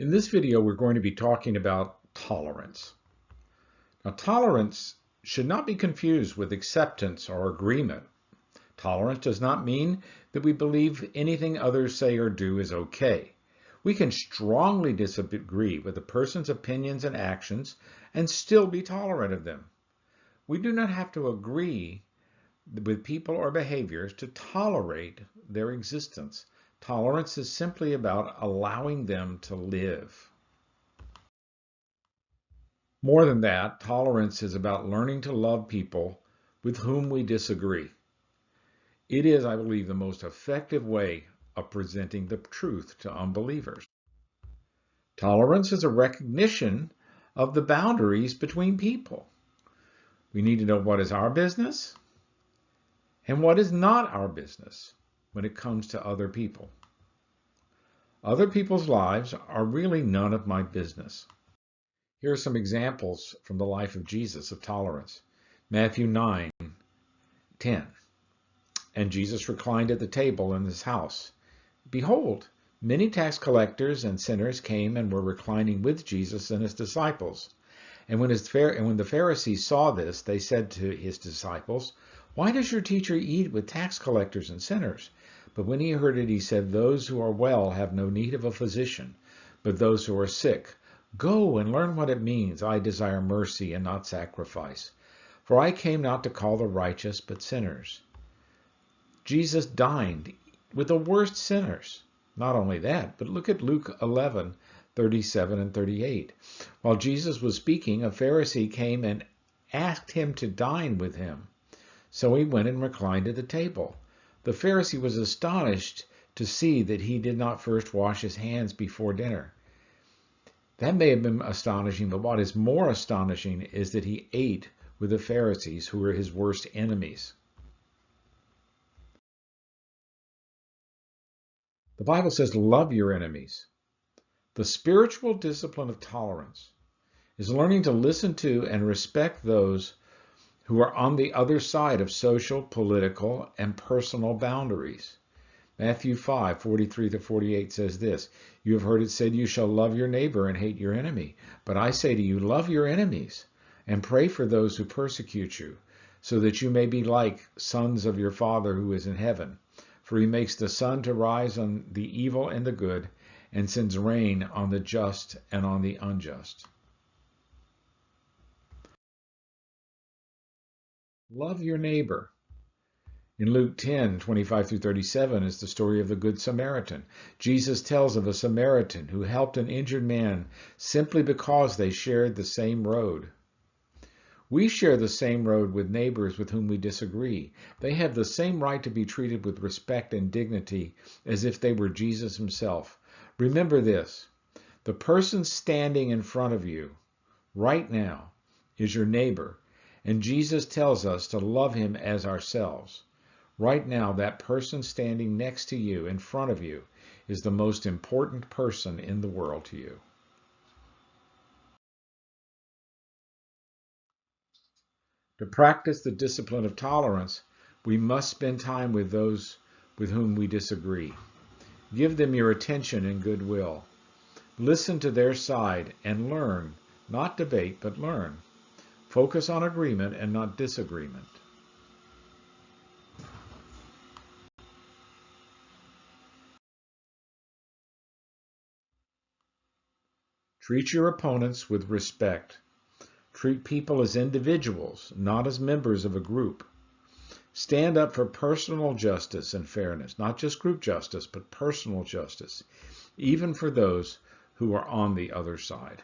In this video, we're going to be talking about tolerance. Now, tolerance should not be confused with acceptance or agreement. Tolerance does not mean that we believe anything others say or do is okay. We can strongly disagree with a person's opinions and actions and still be tolerant of them. We do not have to agree with people or behaviors to tolerate their existence. Tolerance is simply about allowing them to live. More than that, tolerance is about learning to love people with whom we disagree. It is, I believe, the most effective way of presenting the truth to unbelievers. Tolerance is a recognition of the boundaries between people. We need to know what is our business and what is not our business when it comes to other people. Other people's lives are really none of my business. Here are some examples from the life of Jesus of tolerance. Matthew 9:10. And Jesus reclined at the table in his house. Behold, many tax collectors and sinners came and were reclining with Jesus and his disciples. And when the Pharisees saw this, they said to his disciples, "Why does your teacher eat with tax collectors and sinners?" But when he heard it, he said, "Those who are well have no need of a physician, but those who are sick. Go and learn what it means, I desire mercy and not sacrifice. For I came not to call the righteous, but sinners." Jesus dined with the worst sinners. Not only that, but look at Luke 11:37 and 38. While Jesus was speaking, a Pharisee came and asked him to dine with him. So he went and reclined at the table. The Pharisee was astonished to see that he did not first wash his hands before dinner. That may have been astonishing, but what is more astonishing is that he ate with the Pharisees, who were his worst enemies. The Bible says, love your enemies. The spiritual discipline of tolerance is learning to listen to and respect those who are on the other side of social, political, and personal boundaries. Matthew 5:43-48 says this, "You have heard it said, you shall love your neighbor and hate your enemy. But I say to you, love your enemies and pray for those who persecute you, so that you may be like sons of your Father who is in heaven. For he makes the sun to rise on the evil and the good, and sends rain on the just and on the unjust." Love your neighbor. In Luke 10:25-37 is the story of the Good Samaritan. Jesus tells of a Samaritan who helped an injured man simply because they shared the same road. We share the same road with neighbors with whom we disagree. They have the same right to be treated with respect and dignity as if they were Jesus himself. Remember this, the person standing in front of you right now is your neighbor, and Jesus tells us to love him as ourselves. Right now, that person standing next to you, in front of you, is the most important person in the world to you. To practice the discipline of tolerance, we must spend time with those with whom we disagree. Give them your attention and goodwill. Listen to their side and learn, not debate, but learn. Focus on agreement and not disagreement. Treat your opponents with respect. Treat people as individuals, not as members of a group. Stand up for personal justice and fairness, not just group justice, but personal justice, even for those who are on the other side.